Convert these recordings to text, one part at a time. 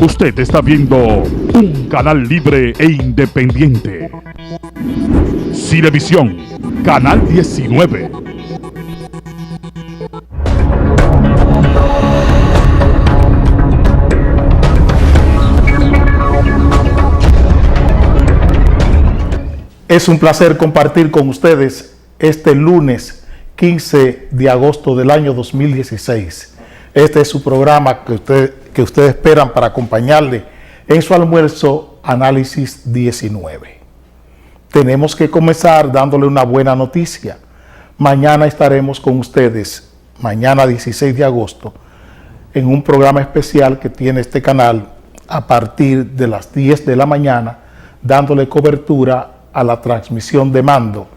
Usted está viendo un canal libre e independiente. Cinevisión, Canal 19. Es un placer compartir con ustedes este lunes 15 de agosto del año 2016. Este es su programa que ustedes esperan para acompañarle en su almuerzo Análisis 19. Tenemos que comenzar dándole una buena noticia. Mañana estaremos con ustedes, mañana 16 de agosto, en un programa especial que tiene este canal a partir de las 10 de la mañana, dándole cobertura a la transmisión de mando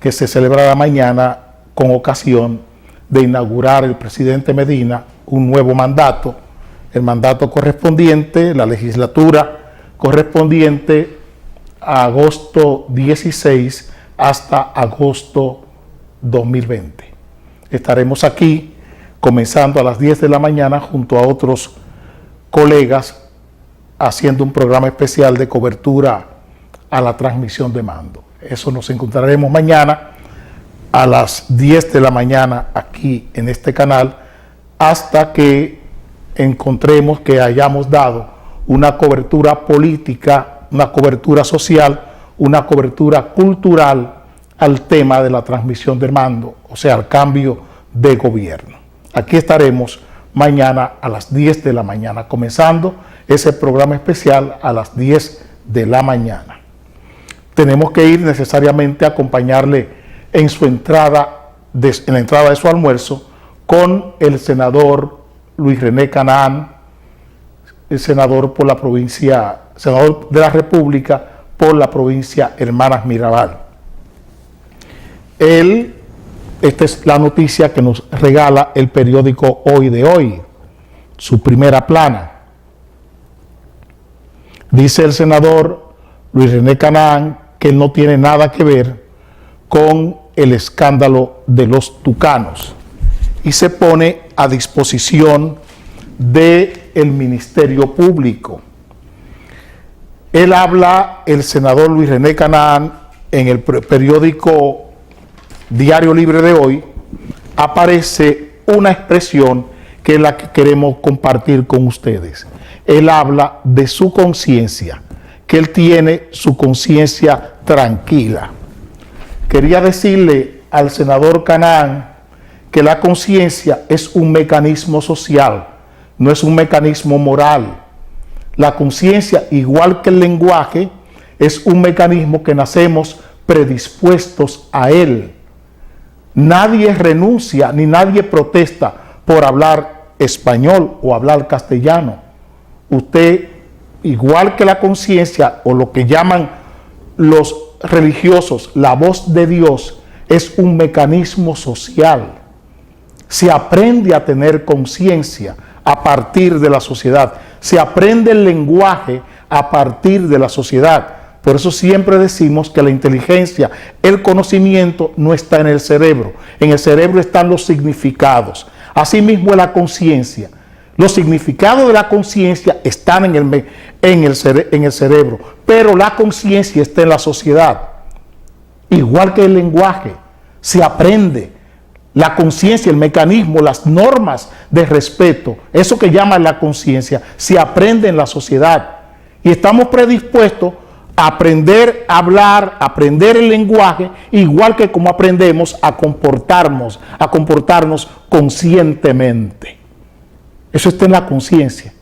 que se celebrará mañana con ocasión de inaugurar el presidente Medina un nuevo mandato, el mandato correspondiente, la legislatura correspondiente a agosto 16 hasta agosto 2020. Estaremos aquí comenzando a las 10 de la mañana junto a otros colegas haciendo un programa especial de cobertura a la transmisión de mando. Eso nos encontraremos mañana a las 10 de la mañana aquí en este canal hasta que encontremos que hayamos dado una cobertura política, una cobertura social, una cobertura cultural al tema de la transmisión de mando, o sea, al cambio de gobierno. Aquí estaremos mañana a las 10 de la mañana, comenzando ese programa especial a las 10 de la mañana. Tenemos que ir necesariamente a acompañarle en su entrada, en la entrada de su almuerzo, con el senador Luis René Canaán, el senador por la provincia, senador de la República por la provincia Hermanas Mirabal. Esta es la noticia que nos regala el periódico Hoy de Hoy, su primera plana. Dice el senador Luis René Canaán que él no tiene nada que ver con el escándalo de los tucanos y se pone a disposición del Ministerio Público. Él habla, el senador Luis René Canaán, en el periódico Diario Libre de Hoy, aparece una expresión que es la que queremos compartir con ustedes. Él habla de su conciencia, que él tiene su conciencia tranquila. Quería decirle al senador Canaán que la conciencia es un mecanismo social, no es un mecanismo moral. La conciencia, igual que el lenguaje, es un mecanismo que nacemos predispuestos a él. Nadie renuncia ni nadie protesta por hablar español o hablar castellano. Usted, igual que la conciencia o lo que llaman los religiosos, la voz de Dios, es un mecanismo social. Se aprende a tener conciencia a partir de la sociedad. Se aprende el lenguaje a partir de la sociedad. Por eso siempre decimos que la inteligencia, el conocimiento no está en el cerebro. En el cerebro están los significados. Asimismo es la conciencia. Los significados de la conciencia están en el cerebro, pero la conciencia está en la sociedad. Igual que el lenguaje, se aprende. La conciencia, el mecanismo, las normas de respeto, eso que llaman la conciencia, se aprende en la sociedad. Y estamos predispuestos a aprender a hablar, a aprender el lenguaje, igual que como aprendemos a comportarnos conscientemente. Eso está en la conciencia.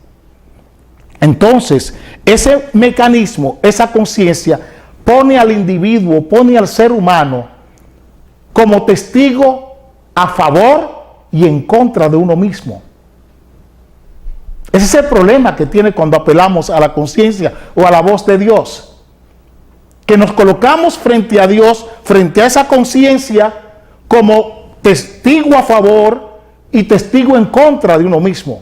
Entonces, ese mecanismo, esa conciencia, pone al individuo, pone al ser humano como testigo a favor y en contra de uno mismo. Ese es el problema que tiene cuando apelamos a la conciencia o a la voz de Dios. Que nos colocamos frente a Dios, frente a esa conciencia, como testigo a favor y testigo en contra de uno mismo.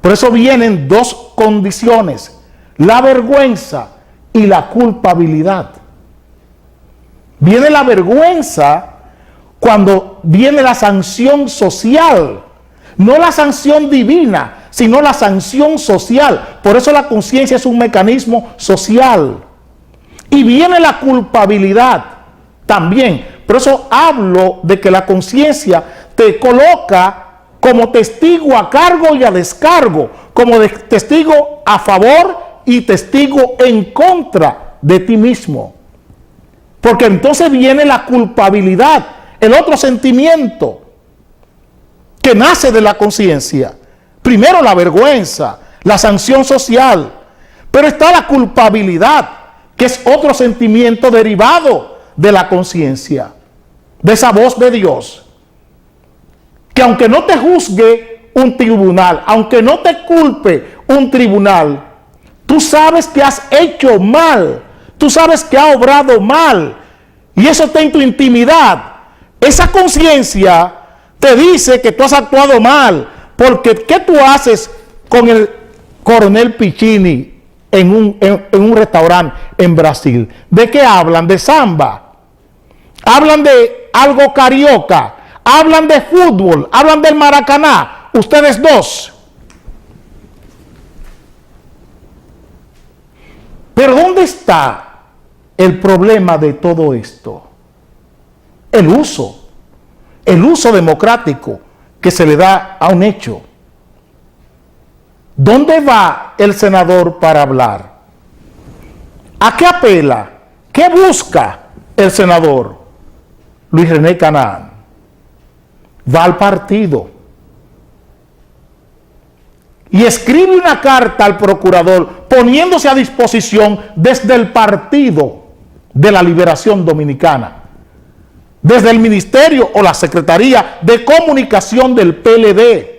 Por eso vienen dos condiciones: la vergüenza y la culpabilidad. Viene la vergüenza cuando viene la sanción social, No la sanción divina, sino la sanción social. Por eso la conciencia es un mecanismo social. Y viene la culpabilidad también. Por eso hablo de que la conciencia te coloca como testigo a cargo y a descargo, como testigo a favor y testigo en contra de ti mismo. Porque entonces viene la culpabilidad, el otro sentimiento que nace de la conciencia. Primero la vergüenza, la sanción social, pero está la culpabilidad, que es otro sentimiento derivado de la conciencia, de esa voz de Dios. Que aunque no te juzgue un tribunal, aunque no te culpe un tribunal, tú sabes que has hecho mal, tú sabes que has obrado mal, y eso está en tu intimidad. Esa conciencia te dice que tú has actuado mal, porque ¿qué tú haces con el coronel Piccini en un restaurante en Brasil? ¿De qué hablan? De samba, hablan de algo carioca, hablan de fútbol, hablan del Maracaná, ustedes dos. Pero ¿dónde está el problema de todo esto? El uso democrático que se le da a un hecho. ¿Dónde va el senador para hablar? ¿A qué apela? ¿Qué busca el senador Luis René Canaán? Va al partido y escribe una carta al procurador poniéndose a disposición desde el Partido de la Liberación Dominicana, desde el Ministerio o la Secretaría de Comunicación del PLD.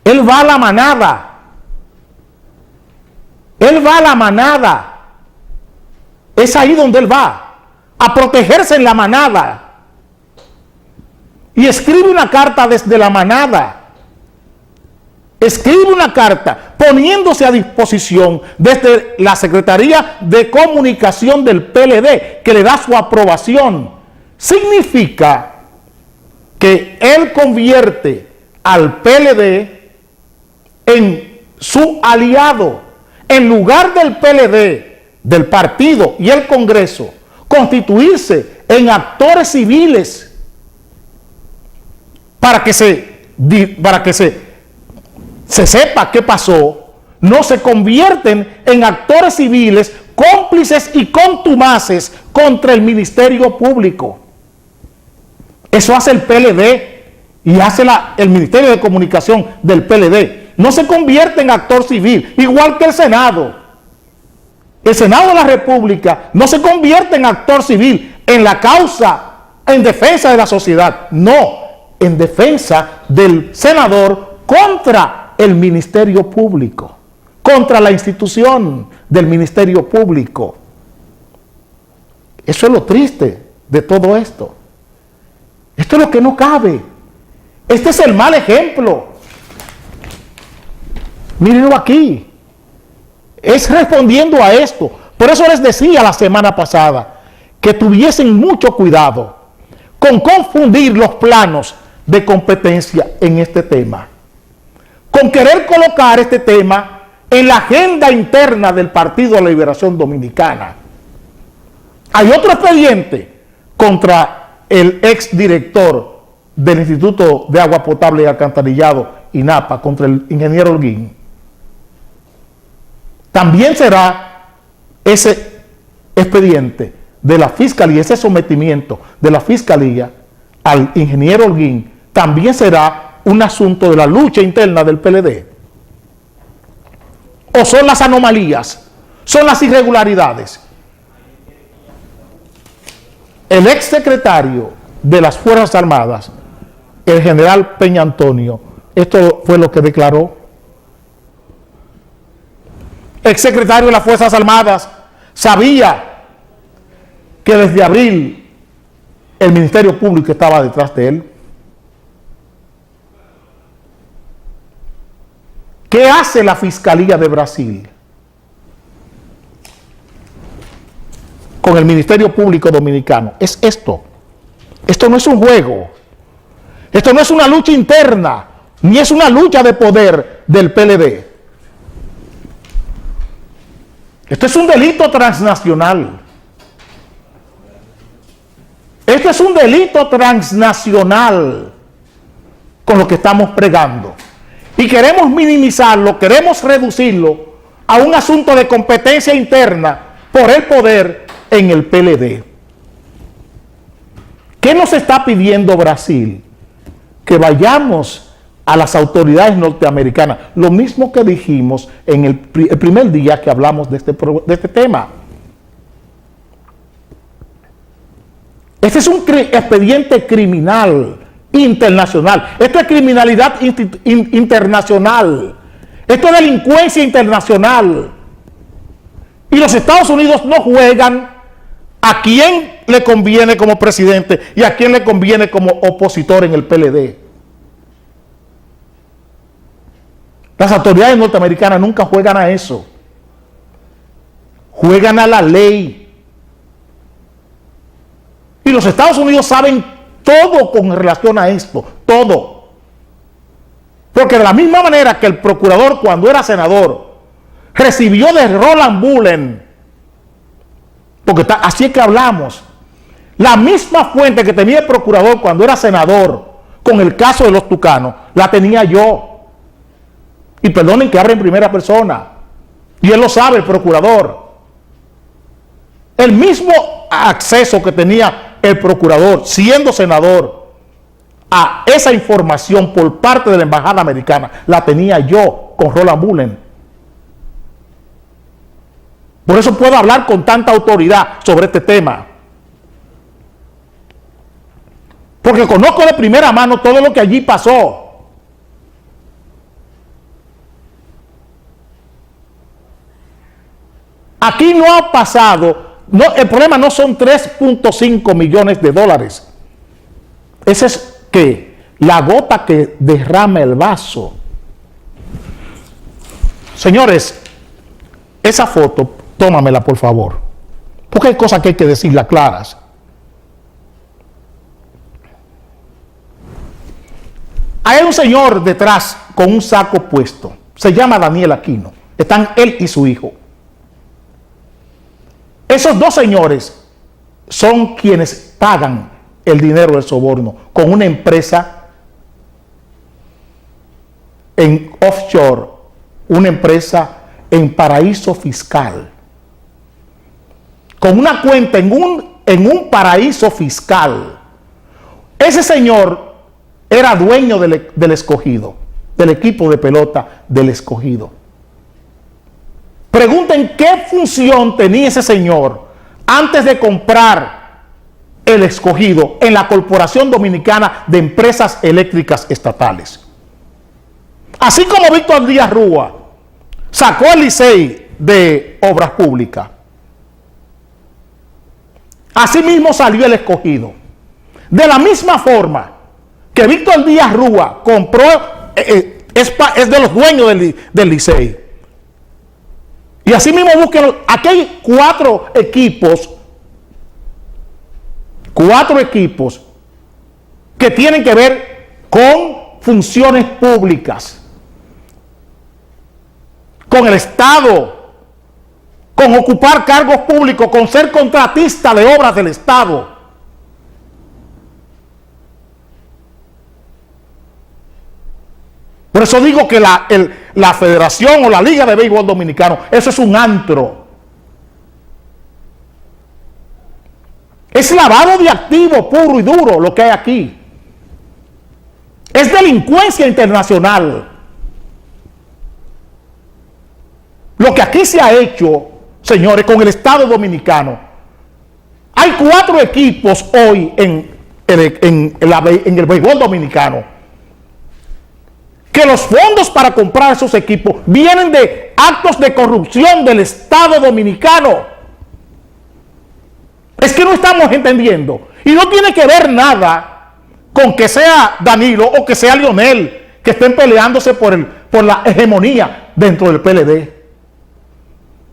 Él va a la manada. Él va a la manada. Es ahí donde él va, a protegerse en la manada. Y escribe una carta desde la manada. Escribe una carta poniéndose a disposición desde la Secretaría de Comunicación del PLD, que le da su aprobación. Significa que él convierte al PLD en su aliado. En lugar del PLD, del partido y el Congreso, constituirse en actores civiles para que se sepa qué pasó, no se convierten en actores civiles cómplices y contumaces contra el Ministerio Público. Eso hace el PLD y hace el Ministerio de Comunicación del PLD. No se convierte en actor civil, igual que el Senado. El Senado de la República no se convierte en actor civil en la causa, en defensa de la sociedad. No, en defensa del senador contra el Ministerio Público, contra la institución del Ministerio Público. Eso es lo triste de todo esto. Esto es lo que no cabe. Este es el mal ejemplo. Mírenlo aquí. Es respondiendo a esto. Por eso les decía la semana pasada que tuviesen mucho cuidado con confundir los planos de competencia en este tema, con querer colocar este tema en la agenda interna del Partido de la Liberación Dominicana. Hay otro expediente contra el exdirector del Instituto de Agua Potable y Alcantarillado, INAPA, contra el ingeniero Holguín. También será ese expediente de la Fiscalía, ese sometimiento de la Fiscalía al ingeniero Holguín, también será un asunto de la lucha interna del PLD. ¿O son las anomalías? ¿Son las irregularidades? El exsecretario de las Fuerzas Armadas, el general Peña Antonio, esto fue lo que declaró. Exsecretario de las Fuerzas Armadas sabía que desde abril el Ministerio Público estaba detrás de él. ¿Qué hace la Fiscalía de Brasil con el Ministerio Público Dominicano? Es esto. Esto no es un juego. Esto no es una lucha interna, ni es una lucha de poder del PLD. Esto es un delito transnacional. Esto es un delito transnacional con lo que estamos pregando. Y queremos minimizarlo, queremos reducirlo a un asunto de competencia interna por el poder en el PLD. ¿Qué nos está pidiendo Brasil? Que vayamos a las autoridades norteamericanas. Lo mismo que dijimos en el primer día que hablamos de este tema. Este es un expediente criminal internacional. Esto es criminalidad internacional. Esto es delincuencia internacional. Y los Estados Unidos no juegan a quién le conviene como presidente y a quién le conviene como opositor en el PLD. Las autoridades norteamericanas nunca juegan a eso. Juegan a la ley. Y los Estados Unidos saben todo con relación a esto, todo. Porque de la misma manera que el procurador cuando era senador recibió de Roland Bullen, porque así es que hablamos, la misma fuente que tenía el procurador cuando era senador con el caso de los tucanos, la tenía yo. Y perdonen que hable en primera persona. Y él lo sabe, el procurador. El mismo acceso que tenía el procurador, siendo senador, a esa información por parte de la embajada americana, la tenía yo con Roland Bullen. Por eso puedo hablar con tanta autoridad sobre este tema. Porque conozco de primera mano todo lo que allí pasó. Aquí no ha pasado, el problema no son 3.5 millones de dólares. Esa es que la gota que derrama el vaso. Señores, esa foto, tómamela por favor, porque hay cosas que hay que decirlas claras. Hay un señor detrás con un saco puesto, se llama Daniel Aquino, están él y su hijo. Esos dos señores son quienes pagan el dinero del soborno con una empresa en offshore, una empresa en paraíso fiscal, con una cuenta en un paraíso fiscal. Ese señor era dueño del Escogido, del equipo de pelota del Escogido. Pregunten qué función tenía ese señor antes de comprar el Escogido en la Corporación Dominicana de Empresas Eléctricas Estatales. Así como Víctor Díaz Rúa sacó el Licey de Obras Públicas, así mismo salió el Escogido. De la misma forma que Víctor Díaz Rúa compró, es de los dueños del Licey. Y así mismo busquen, aquí hay cuatro equipos que tienen que ver con funciones públicas, con el Estado, con ocupar cargos públicos, con ser contratista de obras del Estado. Por eso digo que la Federación o la Liga de Béisbol Dominicano, eso es un antro. Es lavado de activos puro y duro lo que hay aquí. Es delincuencia internacional. Lo que aquí se ha hecho, señores, con el Estado Dominicano. Hay 4 equipos hoy en el béisbol dominicano, que los fondos para comprar esos equipos vienen de actos de corrupción del Estado Dominicano. Es que no estamos entendiendo. Y no tiene que ver nada con que sea Danilo o que sea Lionel que estén peleándose por la hegemonía dentro del PLD.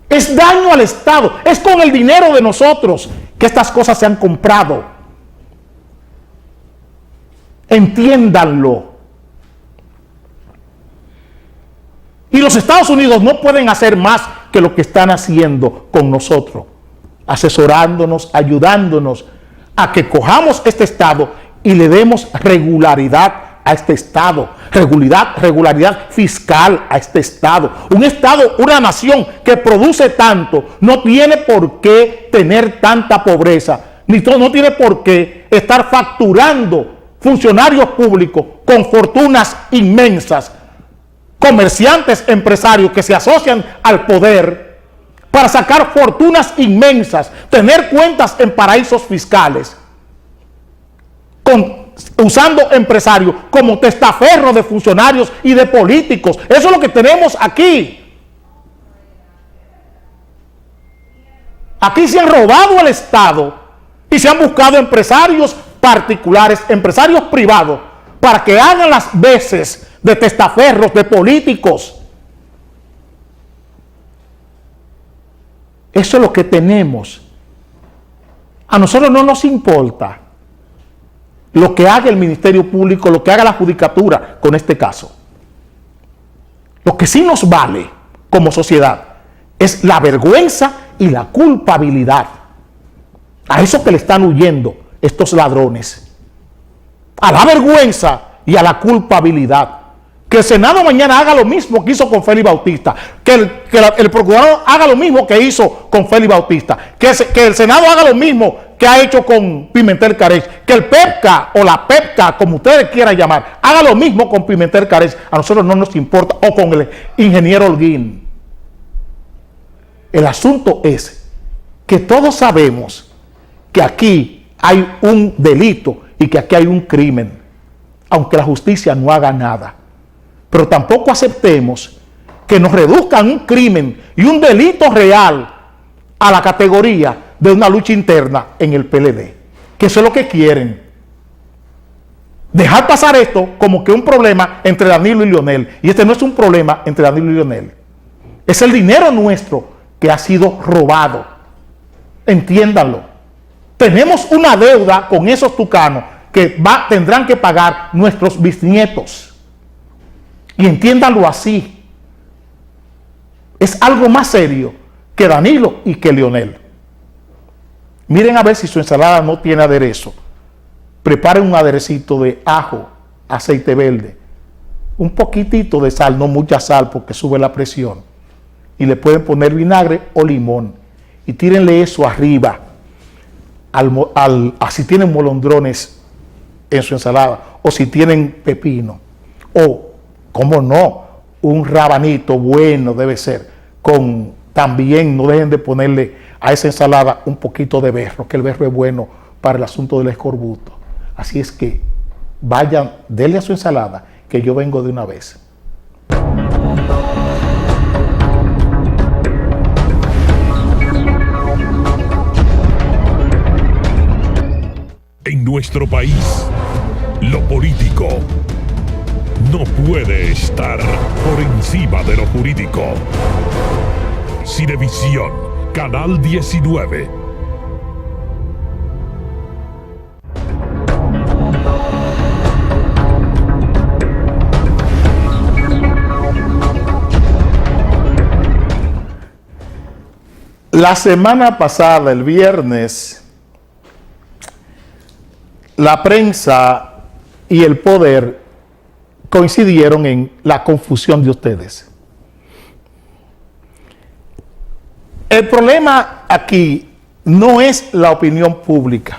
Es daño al Estado. Es con el dinero de nosotros que estas cosas se han comprado. Entiéndanlo. Y los Estados Unidos no pueden hacer más que lo que están haciendo con nosotros, asesorándonos, ayudándonos a que cojamos este Estado y le demos regularidad a este Estado, regularidad fiscal a este Estado. Un Estado, una nación que produce tanto, no tiene por qué tener tanta pobreza, no tiene por qué estar facturando funcionarios públicos con fortunas inmensas, comerciantes, empresarios que se asocian al poder para sacar fortunas inmensas, tener cuentas en paraísos fiscales, usando empresarios como testaferros de funcionarios y de políticos. Eso es lo que tenemos aquí. Aquí se han robado el Estado y se han buscado empresarios particulares, empresarios privados, para que hagan las veces de testaferros, de políticos. Eso es lo que tenemos. A nosotros no nos importa lo que haga el Ministerio Público, lo que haga la Judicatura con este caso. Lo que sí nos vale como sociedad es la vergüenza y la culpabilidad. A eso que le están huyendo estos ladrones. A la vergüenza y a la culpabilidad. Que el Senado mañana haga lo mismo que hizo con Félix Bautista. Que el procurador haga lo mismo que hizo con Félix Bautista. Que el Senado haga lo mismo que ha hecho con Pimentel Carech. Que el PEPCA o la PEPCA, como ustedes quieran llamar, haga lo mismo con Pimentel Carech. A nosotros no nos importa. O con el ingeniero Holguín. El asunto es que todos sabemos que aquí hay un delito y que aquí hay un crimen, aunque la justicia no haga nada. Pero tampoco aceptemos que nos reduzcan un crimen y un delito real a la categoría de una lucha interna en el PLD, que eso es lo que quieren. Dejar pasar esto como que un problema entre Danilo y Leonel, y este no es un problema entre Danilo y Leonel, es el dinero nuestro que ha sido robado. Entiéndanlo. Tenemos una deuda con esos tucanos que tendrán que pagar nuestros bisnietos. Y entiéndanlo así. Es algo más serio que Danilo y que Leonel. Miren a ver si su ensalada no tiene aderezo. Preparen un aderecito de ajo, aceite verde, un poquitito de sal, no mucha sal porque sube la presión. Y le pueden poner vinagre o limón. Y tírenle eso arriba. Si tienen molondrones en su ensalada, o si tienen pepino, o, cómo no, un rabanito bueno debe ser, también no dejen de ponerle a esa ensalada un poquito de berro, que el berro es bueno para el asunto del escorbuto. Así es que vayan, denle a su ensalada, que yo vengo de una vez. En nuestro país, lo político no puede estar por encima de lo jurídico. Cinevisión, Canal 19. La semana pasada, el viernes, la prensa y el poder coincidieron en la confusión de ustedes. El problema aquí no es la opinión pública,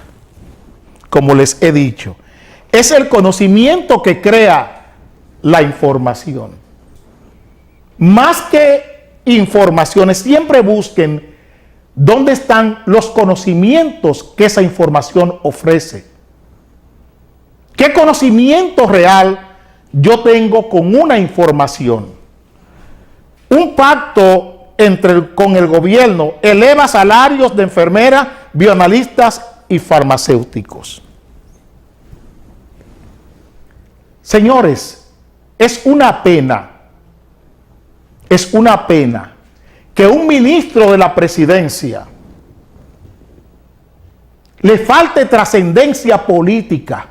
como les he dicho, es el conocimiento que crea la información. Más que informaciones, siempre busquen dónde están los conocimientos que esa información ofrece. ¿Qué conocimiento real yo tengo con una información? Un pacto con el gobierno eleva salarios de enfermeras, bioanalistas y farmacéuticos. Señores, es una pena que un ministro de la presidencia le falte trascendencia política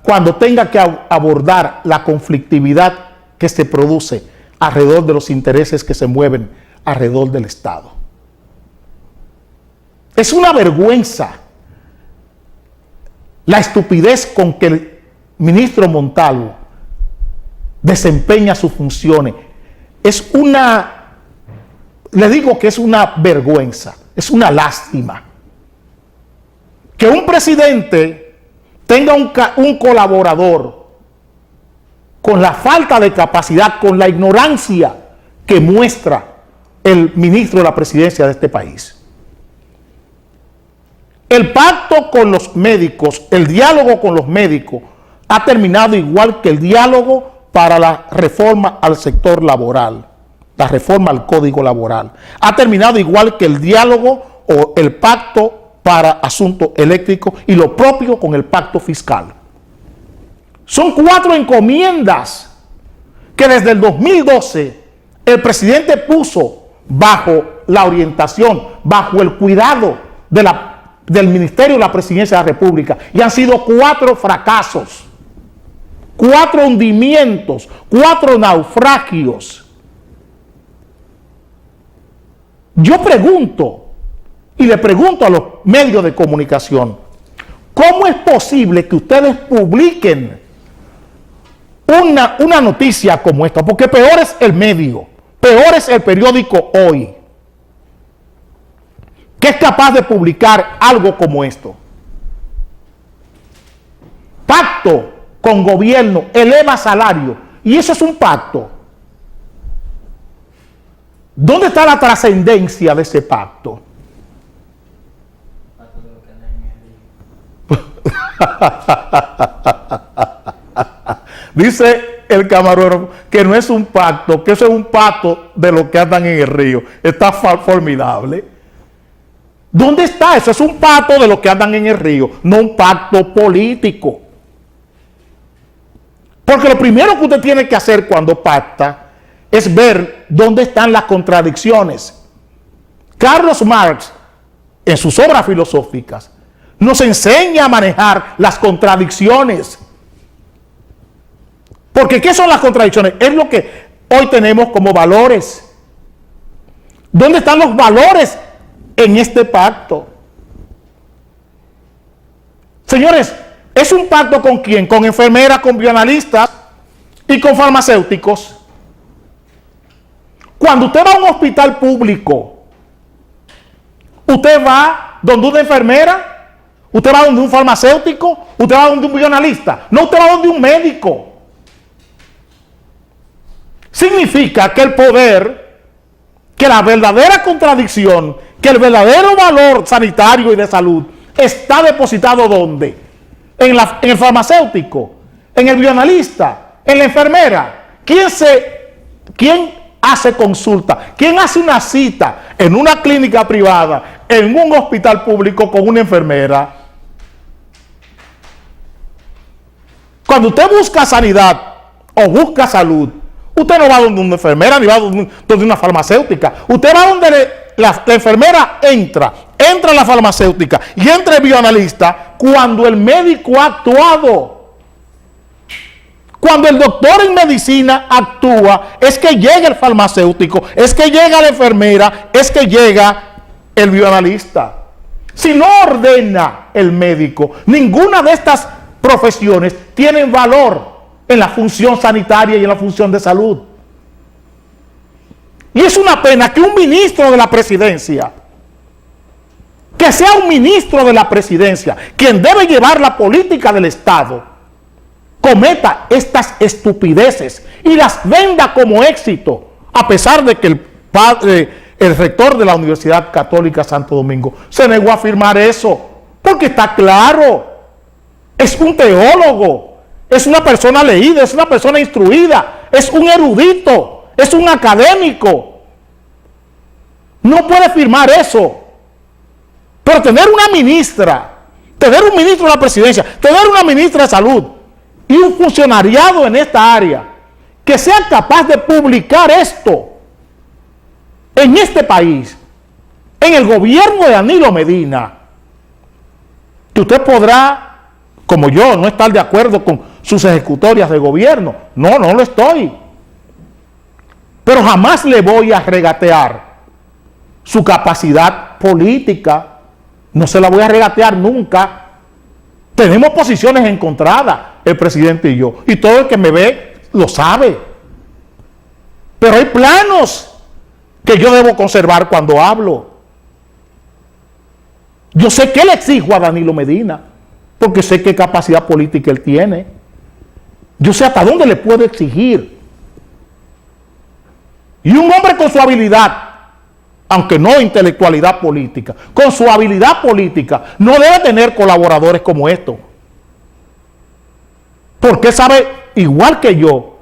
cuando tenga que abordar la conflictividad que se produce alrededor de los intereses que se mueven alrededor del Estado. Es una vergüenza la estupidez con que el ministro Montalvo desempeña sus funciones. Le digo que es una vergüenza, es una lástima que un presidente tenga un colaborador con la falta de capacidad, con la ignorancia que muestra el ministro de la presidencia de este país. El pacto con los médicos, el diálogo con los médicos ha terminado igual que el diálogo para la reforma al sector laboral, la reforma al Código Laboral. Ha terminado igual que el diálogo o el pacto para asuntos eléctricos y lo propio con el pacto fiscal. Son 4 encomiendas que desde el 2012 el presidente puso bajo la orientación, bajo el cuidado del Ministerio de la Presidencia de la República, y han sido 4 fracasos, 4 hundimientos, 4 naufragios. Yo pregunto, y le pregunto a los medios de comunicación, ¿cómo es posible que ustedes publiquen una noticia como esta? Porque peor es el medio, peor es el periódico Hoy, que es capaz de publicar algo como esto. Pacto con gobierno, eleva salario, y eso es un pacto. ¿Dónde está la trascendencia de ese pacto? Dice el camarógrafo que no es un pacto, que eso es un pacto de los que andan en el río. Está formidable. ¿Dónde está eso? Es un pacto de los que andan en el río, no un pacto político. Porque lo primero que usted tiene que hacer cuando pacta es ver dónde están las contradicciones. Carlos Marx, en sus obras filosóficas, nos enseña a manejar las contradicciones. Porque ¿qué son las contradicciones? Es lo que hoy tenemos como valores. ¿Dónde están los valores en este pacto? Señores, ¿es un pacto con quién? Con enfermeras, con bioanalistas y con farmacéuticos. Cuando usted va a un hospital público, usted va donde una enfermera, usted va donde un farmacéutico, usted va donde un bioanalista, no, usted va donde un médico. Significa que el poder, que la verdadera contradicción, que el verdadero valor sanitario y de salud está depositado ¿dónde? En el farmacéutico, en el bioanalista, en la enfermera. ¿Quién hace consulta? ¿Quién hace una cita en una clínica privada, en un hospital público con una enfermera? Cuando usted busca sanidad o busca salud, usted no va donde una enfermera ni va donde una farmacéutica. Usted va donde la enfermera entra la farmacéutica y entra el bioanalista cuando el médico ha actuado. Cuando el doctor en medicina actúa, es que llega el farmacéutico, es que llega la enfermera, es que llega el bioanalista. Si no ordena el médico, ninguna de estas profesiones tienen valor en la función sanitaria y en la función de salud. Y es una pena que un ministro de la presidencia, que sea un ministro de la presidencia, quien debe llevar la política del Estado, cometa estas estupideces y las venda como éxito, a pesar de que el rector de la Universidad Católica Santo Domingo se negó a firmar eso, porque está claro, es un teólogo, es una persona leída, es una persona instruida, es un erudito, es un académico. No puede firmar eso. Pero tener una ministra, tener un ministro de la presidencia, tener una ministra de salud y un funcionariado en esta área que sea capaz de publicar esto en este país, en el gobierno de Danilo Medina, que usted podrá como yo, no estar de acuerdo con sus ejecutorias de gobierno. No, no lo estoy. Pero jamás le voy a regatear su capacidad política. No se la voy a regatear nunca. Tenemos posiciones encontradas, el presidente y yo. Y todo el que me ve lo sabe. Pero hay planos que yo debo conservar cuando hablo. Yo sé que le exijo a Danilo Medina, porque sé qué capacidad política él tiene. Yo sé hasta dónde le puedo exigir. Y un hombre con su habilidad, aunque no intelectualidad política, con su habilidad política, no debe tener colaboradores como estos. Porque él sabe, igual que yo,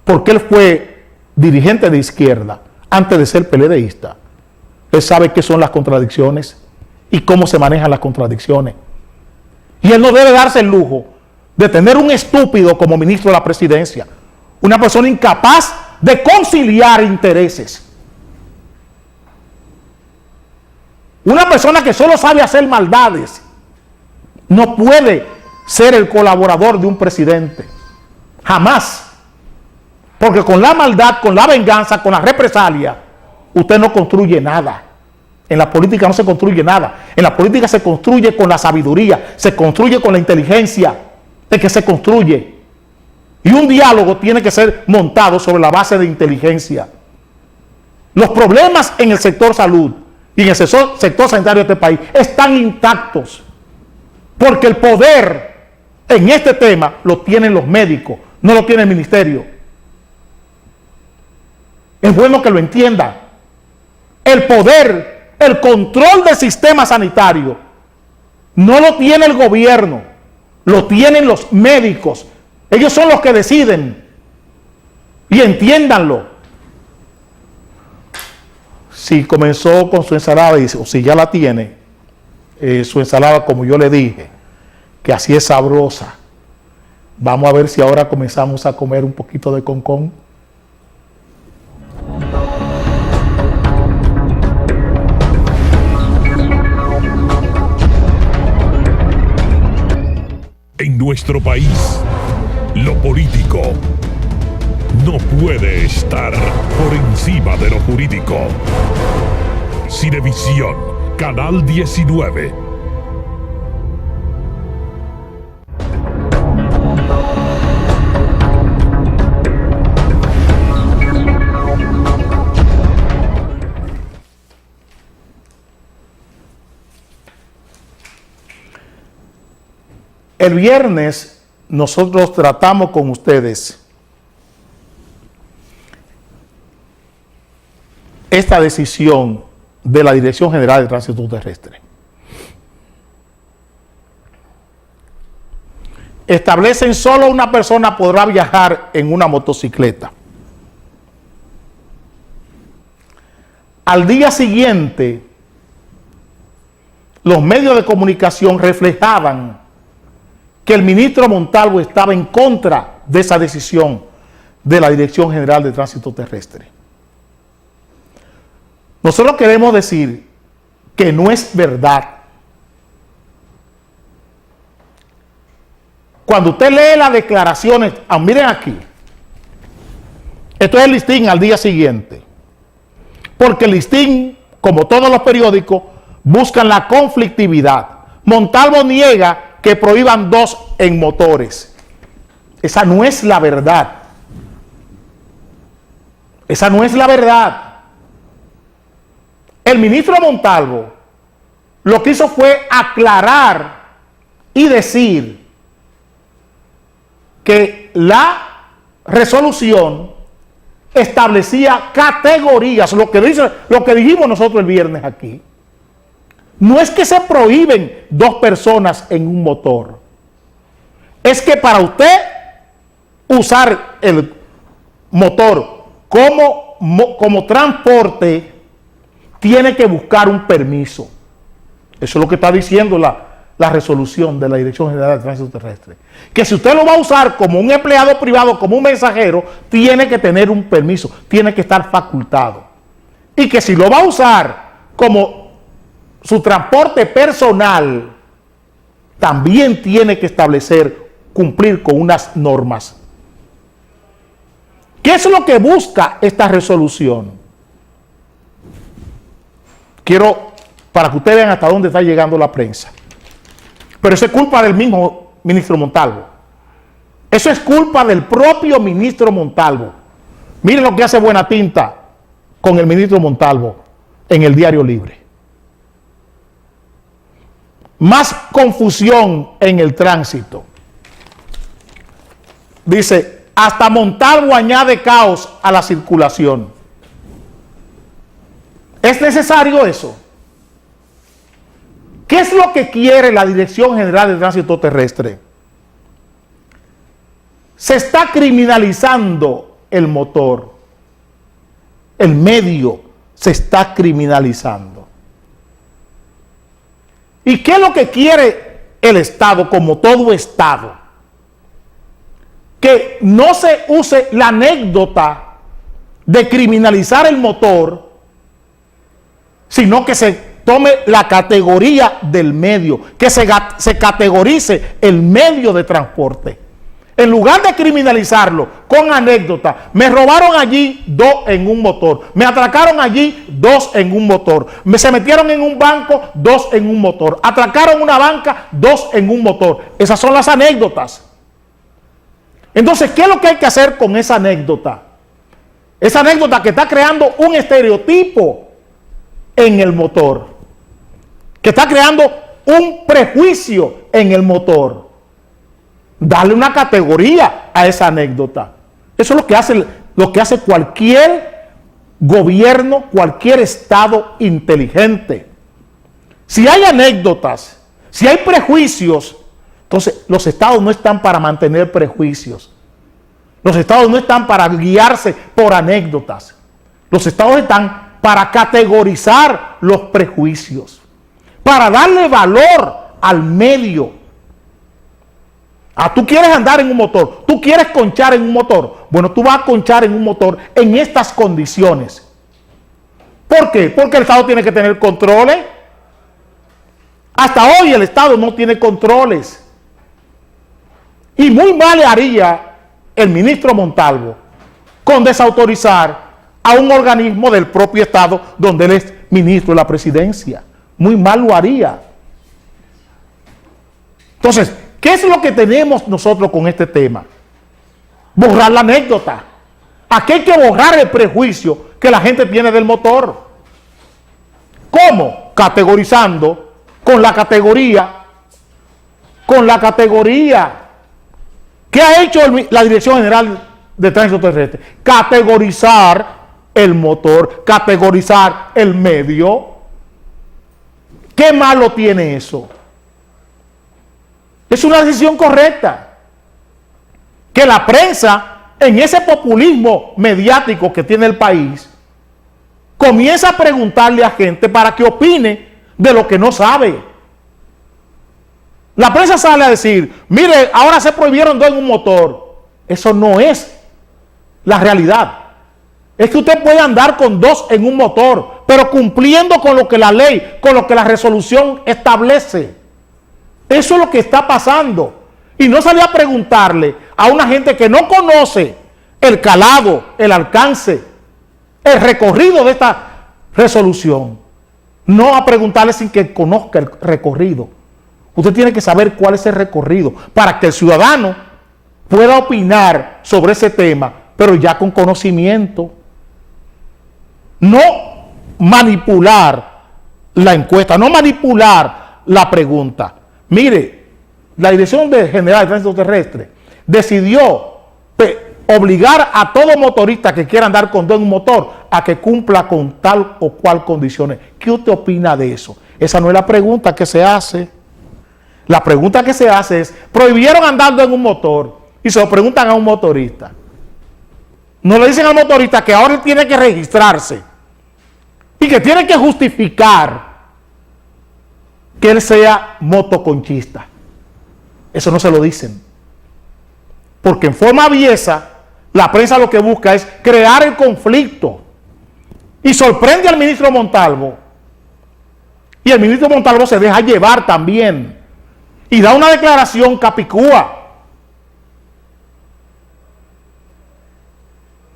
porque él fue dirigente de izquierda antes de ser PLDista. Él sabe qué son las contradicciones y cómo se manejan las contradicciones. Y él no debe darse el lujo de tener un estúpido como ministro de la presidencia, una persona incapaz de conciliar intereses, una persona que solo sabe hacer maldades. No puede ser el colaborador de un presidente, jamás, porque con la maldad, con la venganza, con la represalia, usted no construye nada. En la política no se construye nada. En la política se construye con la sabiduría, se construye con la inteligencia de que se construye. Y un diálogo tiene que ser montado sobre la base de inteligencia. Los problemas en el sector salud y en el sector sanitario de este país están intactos, porque el poder en este tema lo tienen los médicos, no lo tiene el ministerio. Es bueno que lo entienda. El poder, el control del sistema sanitario no lo tiene el gobierno, lo tienen los médicos. Ellos son los que deciden. Y entiéndanlo. Si comenzó con su ensalada, o si ya la tiene, su ensalada, como yo le dije, que así es sabrosa, vamos a ver si ahora comenzamos a comer un poquito de concón. En nuestro país, lo político no puede estar por encima de lo jurídico. Cinevisión, Canal 19. El viernes nosotros tratamos con ustedes esta decisión de la Dirección General de Tránsito Terrestre. Establecen solo una persona podrá viajar en una motocicleta. Al día siguiente, los medios de comunicación reflejaban que el ministro Montalvo estaba en contra de esa decisión de la Dirección General de Tránsito Terrestre. Nosotros queremos decir que no es verdad. Cuando usted lee las declaraciones, miren aquí, esto es el listín al día siguiente, porque el listín, como todos los periódicos, buscan la conflictividad. Montalvo niega que prohíban 2 en motores. Esa no es la verdad. Esa no es la verdad. El ministro Montalvo lo que hizo fue aclarar y decir que la resolución establecía categorías, lo que dijimos nosotros el viernes aquí. No es que se prohíben 2 personas en un motor. Es que para usted usar el motor como transporte, tiene que buscar un permiso. Eso es lo que está diciendo la resolución de la Dirección General de Tránsito Terrestre. Que si usted lo va a usar como un empleado privado, como un mensajero, tiene que tener un permiso, tiene que estar facultado. Y que si lo va a usar como su transporte personal, también tiene que establecer, cumplir con unas normas. ¿Qué es lo que busca esta resolución? Quiero, para que ustedes vean hasta dónde está llegando la prensa. Pero eso es culpa del mismo ministro Montalvo. Eso es culpa del propio ministro Montalvo. Miren lo que hace Buena Tinta con el ministro Montalvo en el Diario Libre. Más confusión en el tránsito. Dice, hasta Montalvo añade caos a la circulación. ¿Es necesario eso? ¿Qué es lo que quiere la Dirección General de Tránsito Terrestre? Se está criminalizando el motor. El medio se está criminalizando. ¿Y qué es lo que quiere el Estado, como todo Estado? Que no se use la anécdota de criminalizar el motor, sino que se tome la categoría del medio, que se categorice el medio de transporte. En lugar de criminalizarlo con anécdota, me robaron allí 2 en un motor, me atracaron allí 2 en un motor, se metieron en un banco 2 en un motor, atracaron una banca 2 en un motor. Esas son las anécdotas. Entonces, ¿qué es lo que hay que hacer con esa anécdota? Esa anécdota que está creando un estereotipo en el motor, que está creando un prejuicio en el motor. Darle una categoría a esa anécdota. Eso es lo que hace cualquier gobierno, cualquier Estado inteligente. Si hay anécdotas, si hay prejuicios, entonces los Estados no están para mantener prejuicios. Los Estados no están para guiarse por anécdotas. Los Estados están para categorizar los prejuicios, para darle valor al medio. Tú quieres andar en un motor, tú quieres conchar en un motor. Bueno, tú vas a conchar en un motor en estas condiciones. ¿Por qué? Porque el Estado tiene que tener controles. Hasta hoy el Estado no tiene controles. Y muy mal le haría el ministro Montalvo con desautorizar a un organismo del propio Estado donde él es ministro de la presidencia. Muy mal lo haría. Entonces, ¿qué es lo que tenemos nosotros con este tema? Borrar la anécdota. Aquí hay que borrar el prejuicio que la gente tiene del motor. ¿Cómo? Categorizando con la categoría. ¿Qué ha hecho la Dirección General de Tránsito Terrestre? Categorizar el motor, categorizar el medio. ¿Qué malo tiene eso? Es una decisión correcta. Que la prensa, en ese populismo mediático que tiene el país, comienza a preguntarle a gente para que opine de lo que no sabe. La prensa sale a decir, mire, ahora se prohibieron 2 en un motor. Eso no es la realidad. Es que usted puede andar con 2 en un motor, pero cumpliendo con lo que la ley, con lo que la resolución establece. Eso es lo que está pasando. Y no salía a preguntarle a una gente que no conoce el calado, el alcance, el recorrido de esta resolución. No a preguntarle sin que conozca el recorrido. Usted tiene que saber cuál es el recorrido para que el ciudadano pueda opinar sobre ese tema, pero ya con conocimiento. No manipular la encuesta, no manipular la pregunta. Mire, la Dirección General de Tránsito Terrestre decidió obligar a todo motorista que quiera andar con 2 en un motor a que cumpla con tal o cual condiciones. ¿Qué usted opina de eso? Esa no es la pregunta que se hace. La pregunta que se hace es, prohibieron andando en un motor, y se lo preguntan a un motorista. No le dicen al motorista que ahora él tiene que registrarse y que tiene que justificar que él sea motoconchista. Eso no se lo dicen. Porque en forma aviesa, la prensa lo que busca es crear el conflicto. Y sorprende al ministro Montalvo. Y el ministro Montalvo se deja llevar también. y da una declaración capicúa.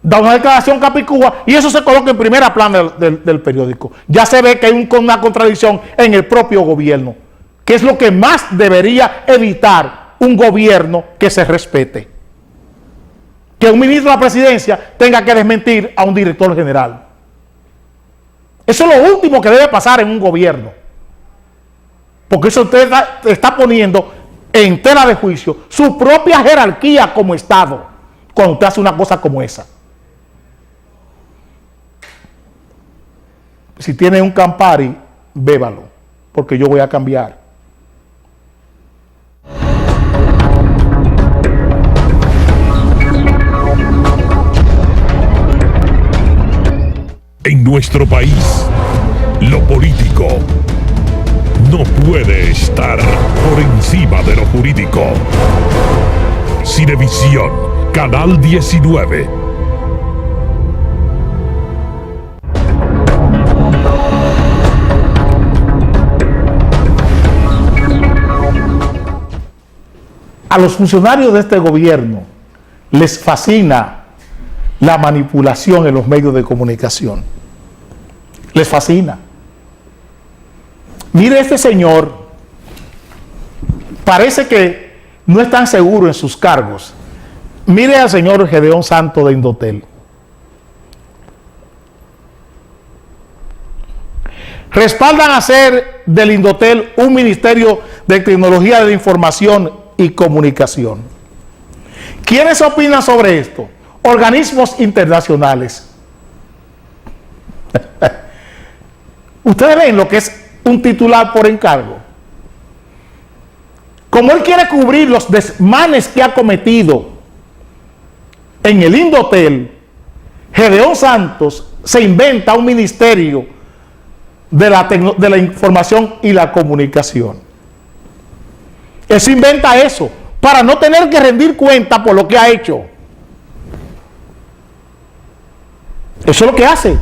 Da una declaración capicúa y eso se coloca en primera plana del periódico. Ya se ve que hay una contradicción en el propio gobierno, que es lo que más debería evitar un gobierno que se respete. Que un ministro de la presidencia tenga que desmentir a un director general. Eso es lo último que debe pasar en un gobierno. Porque eso usted está poniendo en tela de juicio su propia jerarquía como Estado cuando usted hace una cosa como esa. Si tiene un Campari, bébalo, porque yo voy a cambiar. En nuestro país, lo político no puede estar por encima de lo jurídico. Cinevisión, Canal 19. A los funcionarios de este gobierno les fascina la manipulación en los medios de comunicación. Les fascina. Mire, este señor parece que no es tan seguro en sus cargos. Mire al señor Gedeón Santos de Indotel. Respaldan hacer del Indotel un ministerio de tecnología de la información y comunicación. ¿Quiénes opinan sobre esto? Organismos internacionales. Ustedes ven lo que es un titular por encargo. Como él quiere cubrir los desmanes que ha cometido en el Indotel, Gedeón Santos se inventa un ministerio de la información y la comunicación. Él se inventa eso para no tener que rendir cuenta por lo que ha hecho. Eso es lo que hace.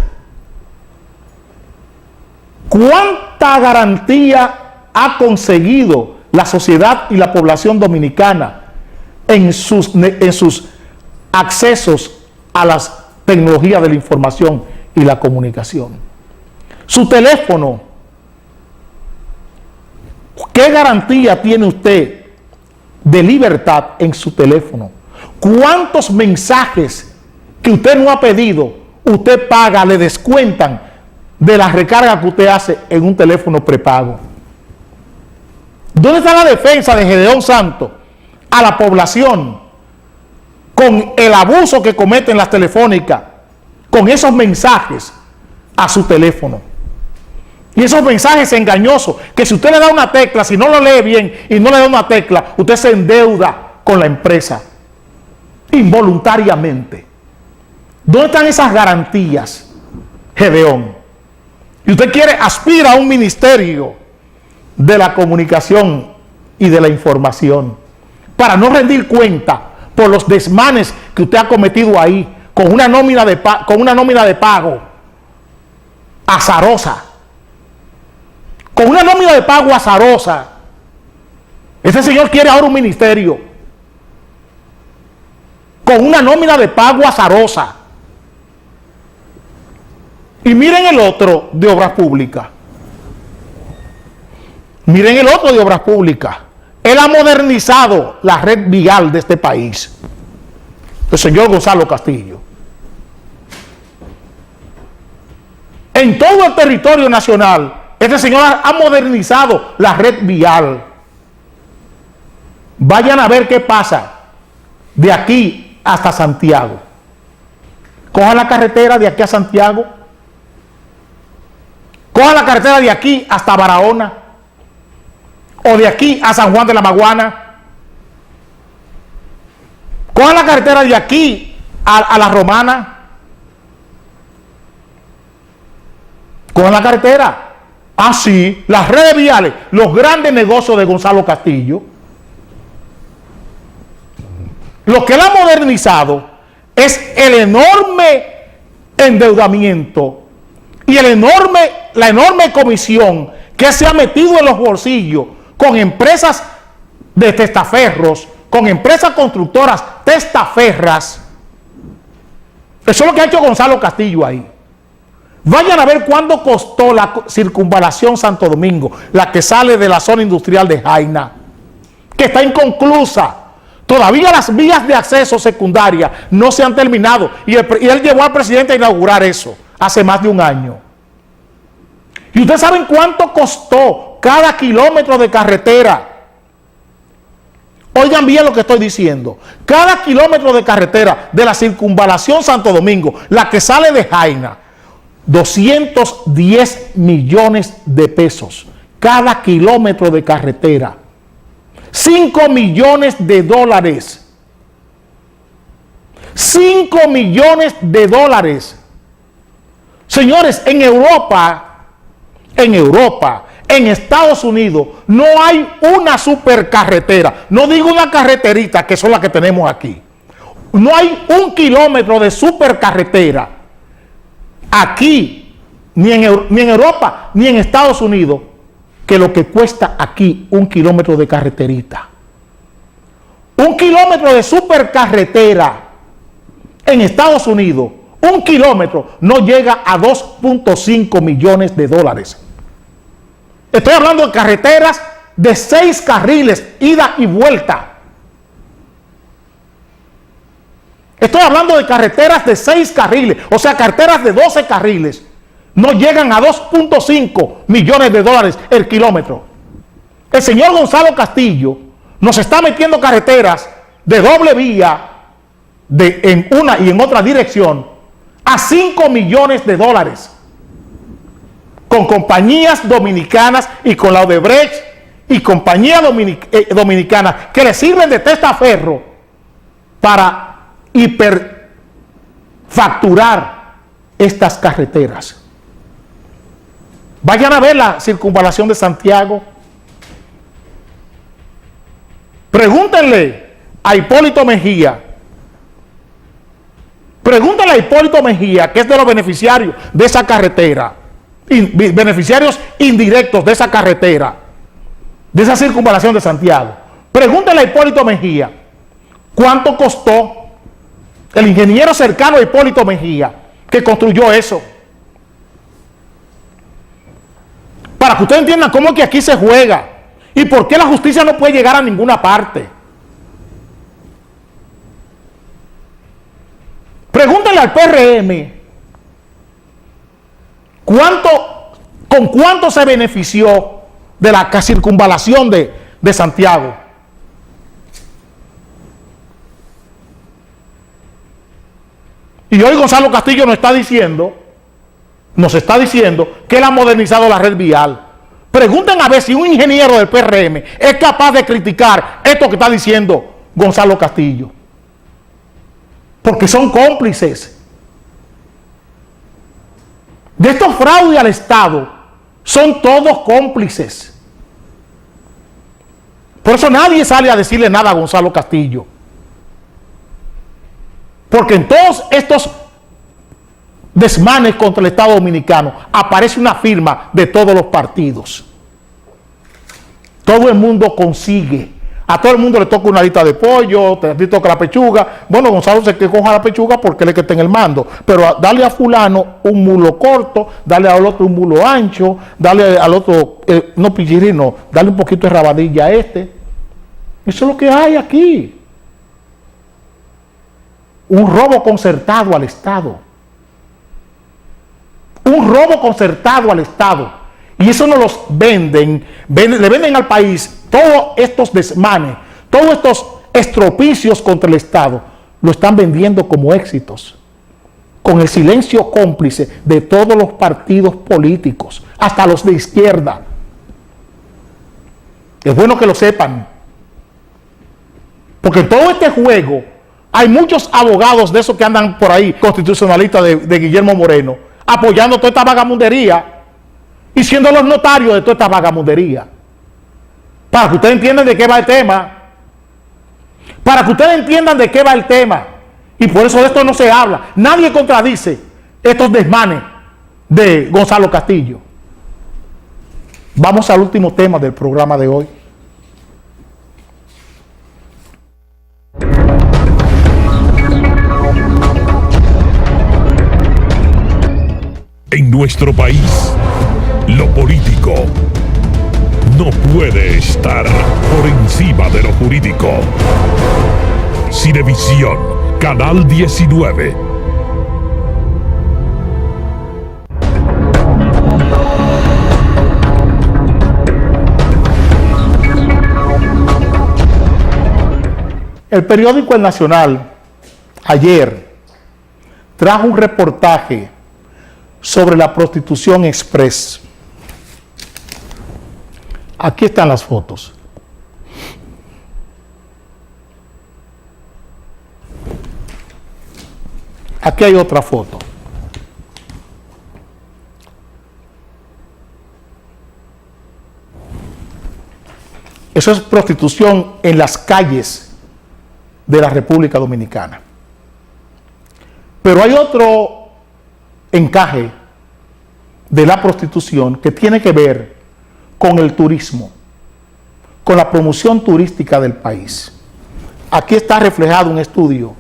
¿Cuánta garantía ha conseguido la sociedad y la población dominicana en sus accesos a las tecnologías de la información y la comunicación? Su teléfono. ¿Qué garantía tiene usted de libertad en su teléfono? ¿Cuántos mensajes que usted no ha pedido, usted paga, le descuentan de la recarga que usted hace en un teléfono prepago? ¿Dónde está la defensa de Gedeón Santos a la población con el abuso que cometen las telefónicas con esos mensajes a su teléfono? Y esos mensajes engañosos, que si usted le da una tecla, si no lo lee bien y no le da una tecla, usted se endeuda con la empresa involuntariamente. ¿Dónde están esas garantías, Gedeón? Y usted aspira a un ministerio de la comunicación y de la información para no rendir cuenta por los desmanes que usted ha cometido ahí con una nómina de pago azarosa. Con una nómina de pago azarosa. Ese señor quiere ahora un ministerio con una nómina de pago azarosa. Y miren el otro de obras públicas. Miren el otro de obras públicas. Él ha modernizado la red vial de este país. El señor Gonzalo Castillo. En todo el territorio nacional, este señor ha modernizado la red vial. Vayan a ver qué pasa de aquí hasta Santiago. Cojan la carretera de aquí a Santiago. Cojan la carretera de aquí hasta Barahona. O de aquí a San Juan de la Maguana. Cojan la carretera de aquí a La Romana. Cojan la carretera. Así, las redes viales, los grandes negocios de Gonzalo Castillo. Lo que él ha modernizado es el enorme endeudamiento y la enorme comisión que se ha metido en los bolsillos con empresas de testaferros, con empresas constructoras testaferras. Eso es lo que ha hecho Gonzalo Castillo ahí. Vayan a ver cuánto costó la circunvalación Santo Domingo, la que sale de la zona industrial de Jaina, que está inconclusa. Todavía las vías de acceso secundaria no se han terminado. Y él llevó al presidente a inaugurar eso hace más de un año. ¿Y ustedes saben cuánto costó cada kilómetro de carretera? Oigan bien lo que estoy diciendo. Cada kilómetro de carretera de la circunvalación Santo Domingo, la que sale de Jaina, 210 millones de pesos. Cada kilómetro de carretera. 5 millones de dólares. 5 millones de dólares. Señores, en Europa, en Estados Unidos, no hay una supercarretera. No digo una carreterita, que son las que tenemos aquí. No hay 1 kilómetro de supercarretera aquí, ni en Europa, ni en Estados Unidos, que lo que cuesta aquí 1 kilómetro de carreterita. 1 kilómetro de supercarretera en Estados Unidos, 1 kilómetro no llega a 2.5 millones de dólares. Estoy hablando de carreteras de 6 carriles, ida y vuelta. Estoy hablando de carreteras de 6 carriles, o sea, carreteras de 12 carriles. No llegan a 2.5 millones de dólares el kilómetro. El señor Gonzalo Castillo nos está metiendo carreteras de doble vía en una y en otra dirección a 5 millones de dólares. Con compañías dominicanas y con la Odebrecht y compañías dominicanas que le sirven de testaferro para hiperfacturar estas carreteras. Vayan a ver la circunvalación de Santiago. Pregúntenle a Hipólito Mejía. Pregúntenle a Hipólito Mejía, que es de los beneficiarios de esa carretera. Beneficiarios indirectos de esa carretera, de esa circunvalación de Santiago. Pregúntenle a Hipólito Mejía cuánto costó el ingeniero cercano a Hipólito Mejía que construyó eso. Para que ustedes entiendan cómo es que aquí se juega y por qué la justicia no puede llegar a ninguna parte. Pregúntenle al PRM con cuánto se benefició de la circunvalación de Santiago. Y hoy Gonzalo Castillo nos está diciendo que él ha modernizado la red vial. Pregunten a ver si un ingeniero del PRM es capaz de criticar esto que está diciendo Gonzalo Castillo. Porque son cómplices. De estos fraudes al Estado, son todos cómplices. Por eso nadie sale a decirle nada a Gonzalo Castillo. Porque en todos estos desmanes contra el Estado Dominicano aparece una firma de todos los partidos. Todo el mundo consigue. A todo el mundo le toca una lista de pollo, te toca la pechuga. Bueno, Gonzalo se que coja la pechuga porque él es que está en el mando. Pero dale a fulano un mulo corto, dale al otro un mulo ancho, dale al otro, no pichirino, dale un poquito de rabadilla a este. Eso es lo que hay aquí. Un robo concertado al Estado. Un robo concertado al Estado. Y eso no los venden, le venden al país todos estos desmanes, todos estos estropicios contra el Estado, lo están vendiendo como éxitos, con el silencio cómplice de todos los partidos políticos, hasta los de izquierda. Es bueno que lo sepan, porque en todo este juego hay muchos abogados de esos que andan por ahí, constitucionalistas de Guillermo Moreno, apoyando toda esta vagamundería y siendo los notarios de toda esta vagamundería. Para que ustedes entiendan de qué va el tema. Para que ustedes entiendan de qué va el tema. Y por eso de esto no se habla. Nadie contradice estos desmanes de Gonzalo Castillo. Vamos al último tema del programa de hoy. nuestro país, lo político no puede estar por encima de lo jurídico. Cinevisión, Canal 19. El periódico El Nacional ayer trajo un reportaje sobre la prostitución express. Aquí están las fotos. Aquí hay otra foto. Eso es prostitución en las calles de la República Dominicana. Pero hay otro encaje de la prostitución que tiene que ver con el turismo, con la promoción turística del país. Aquí está reflejado un estudio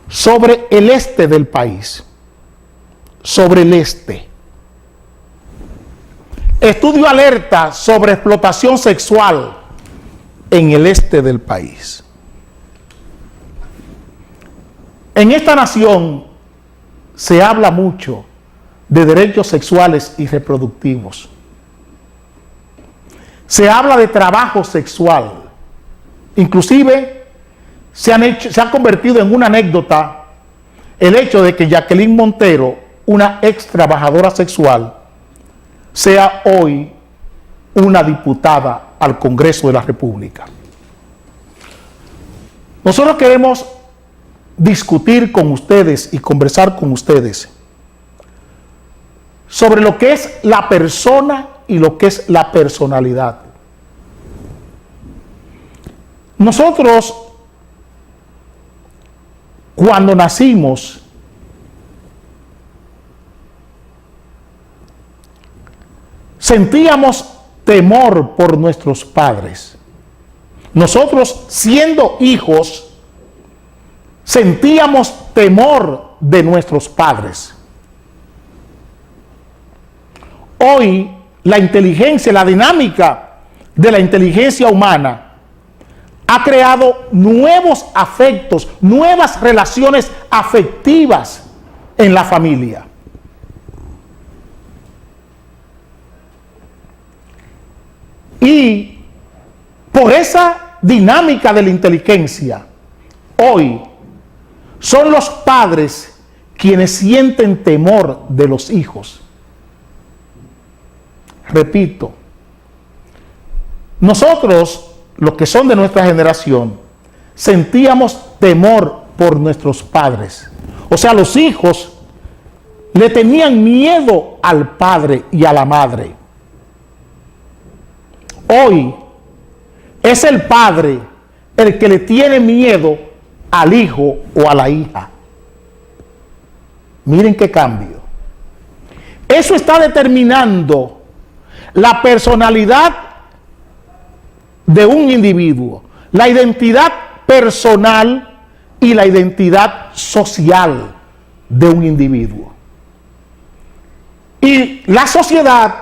sobre el este del país, sobre el este. Estudio alerta sobre explotación sexual en el este del país. En esta nación se habla mucho de derechos sexuales y reproductivos. Se habla de trabajo sexual. Inclusive se ha convertido en una anécdota el hecho de que Jacqueline Montero, una ex trabajadora sexual, sea hoy una diputada al Congreso de la República. Nosotros queremos discutir con ustedes y conversar con ustedes sobre lo que es la persona y lo que es la personalidad. Nosotros, cuando nacimos, sentíamos temor por nuestros padres. Nosotros, siendo hijos, sentíamos temor de nuestros padres. Hoy, la inteligencia, la dinámica de la inteligencia humana ha creado nuevos afectos, nuevas relaciones afectivas en la familia. Y por esa dinámica de la inteligencia, hoy son los padres quienes sienten temor de los hijos. Repito, nosotros, los que son de nuestra generación, sentíamos temor por nuestros padres. O sea, los hijos le tenían miedo al padre y a la madre. Hoy es el padre el que le tiene miedo al hijo o a la hija. Miren qué cambio. Eso está determinando la personalidad de un individuo, la identidad personal y la identidad social de un individuo. Y la sociedad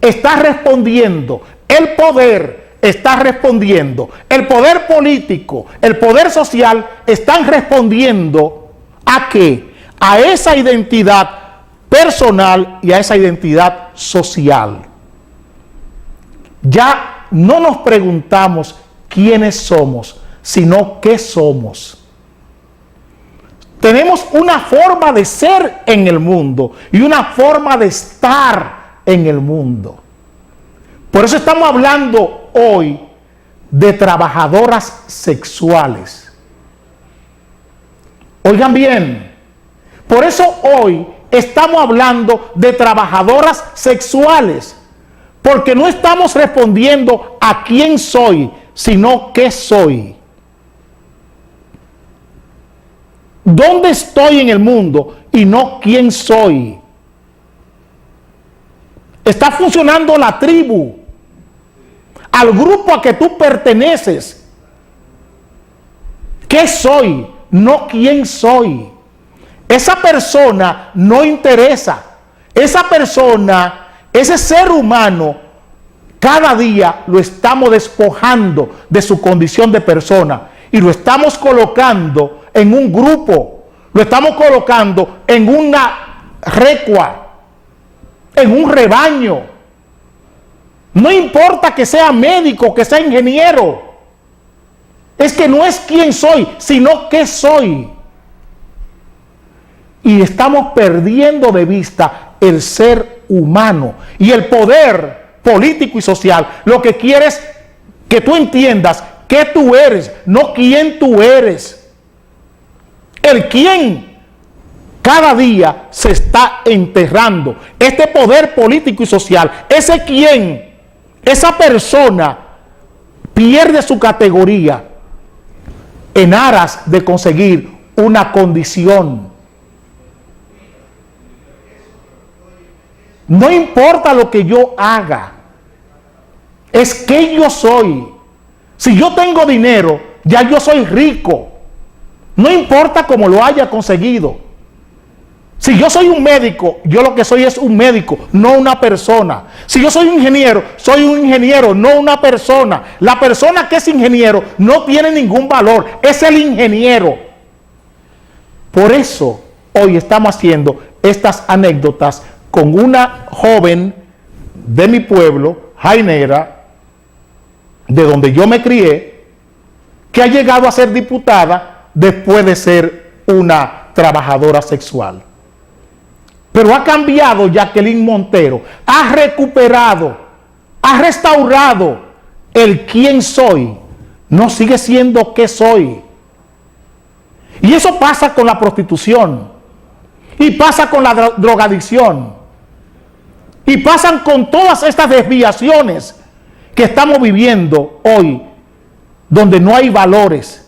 está respondiendo, el poder está respondiendo, el poder político, el poder social están respondiendo ¿a qué? A esa identidad personal y a esa identidad social. Ya no nos preguntamos quiénes somos, sino qué somos. Tenemos una forma de ser en el mundo y una forma de estar en el mundo. Por eso estamos hablando hoy de trabajadoras sexuales. Oigan bien, por eso hoy estamos hablando de trabajadoras sexuales, porque no estamos respondiendo a quién soy, sino qué soy. ¿Dónde estoy en el mundo y no quién soy? Está funcionando la tribu, al grupo a que tú perteneces. ¿Qué soy? No quién soy. Esa persona no interesa. esa persona, ese ser humano, cada día lo estamos despojando de su condición de persona y lo estamos colocando en un grupo, lo estamos colocando en una recua, en un rebaño. No importa que sea médico, que sea ingeniero, es que no es quién soy, sino qué soy. Y estamos perdiendo de vista el ser humano y el poder político y social. Lo que quiere es que tú entiendas qué tú eres, no quién tú eres. El quién cada día se está enterrando. Este poder político y social, ese quién, esa persona pierde su categoría en aras de conseguir una condición. No importa lo que yo haga, es que yo soy. Si yo tengo dinero, ya yo soy rico. No importa cómo lo haya conseguido. Si yo soy un médico, yo lo que soy es un médico, no una persona. Si yo soy un ingeniero, soy un ingeniero, no una persona. La persona que es ingeniero no tiene ningún valor, es el ingeniero. Por eso hoy estamos haciendo estas anécdotas con una joven de mi pueblo, Jainera, de donde yo me crié, que ha llegado a ser diputada después de ser una trabajadora sexual. Pero ha cambiado Jacqueline Montero, ha recuperado, ha restaurado el quién soy, no sigue siendo qué soy. Y eso pasa con la prostitución, y pasa con la drogadicción, y pasan con todas estas desviaciones que estamos viviendo hoy, donde no hay valores,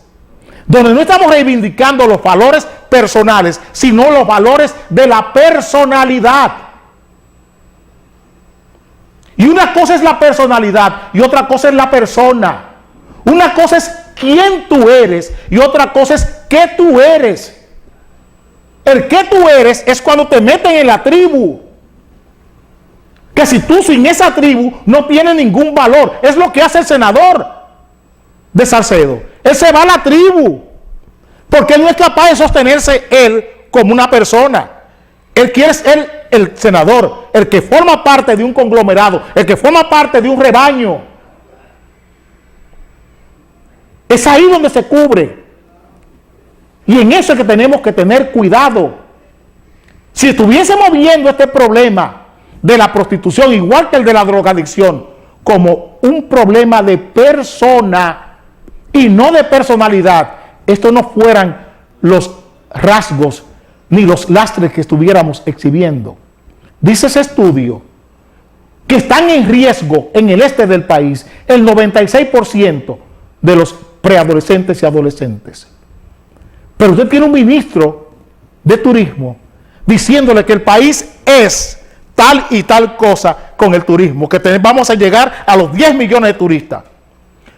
donde no estamos reivindicando los valores personales, sino los valores de la personalidad. Y una cosa es la personalidad y otra cosa es la persona. Una cosa es quién tú eres y otra cosa es qué tú eres. El qué tú eres es cuando te meten en la tribu. Que si tú sin esa tribu no tienes ningún valor. Es lo que hace el senador de Salcedo. Él se va a la tribu. Porque él no es capaz de sostenerse él como una persona. Él quiere ser el senador, el que forma parte de un conglomerado, el que forma parte de un rebaño. Es ahí donde se cubre. Y en eso es que tenemos que tener cuidado. Si estuviésemos viendo este problema de la prostitución, igual que el de la drogadicción, como un problema de persona y no de personalidad, estos no fueran los rasgos ni los lastres que estuviéramos exhibiendo. Dice ese estudio que están en riesgo en el este del país el 96% de los preadolescentes y adolescentes. Pero usted tiene un ministro de turismo diciéndole que el país es tal y tal cosa con el turismo, que vamos a llegar a los 10 millones de turistas.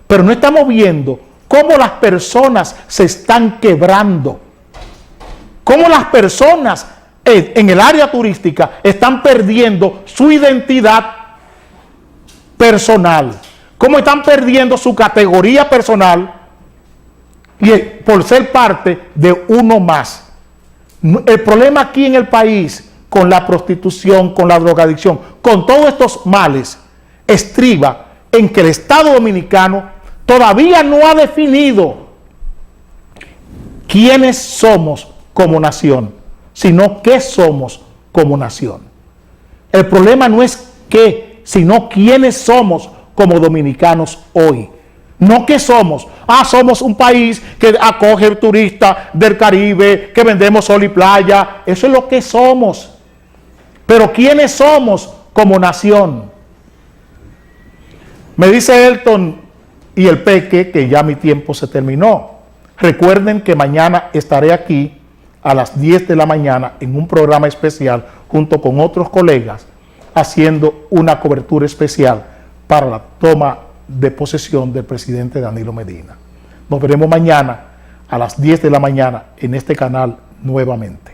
Pero no estamos viendo cómo las personas se están quebrando, cómo las personas en el área turística están perdiendo su identidad personal, cómo están perdiendo su categoría personal y por ser parte de uno más. El problema aquí en el país con la prostitución, con la drogadicción, con todos estos males, estriba en que el Estado Dominicano todavía no ha definido quiénes somos como nación, sino qué somos como nación. El problema no es qué, sino quiénes somos como dominicanos hoy. No qué somos. Somos un país que acoge turistas del Caribe, que vendemos sol y playa. Eso es lo que somos. Pero quiénes somos como nación. Me dice Elton y el Peque que ya mi tiempo se terminó. Recuerden que mañana estaré aquí a las 10 de la mañana en un programa especial junto con otros colegas haciendo una cobertura especial para la toma de posesión del presidente Danilo Medina. Nos veremos mañana a las 10 de la mañana en este canal nuevamente.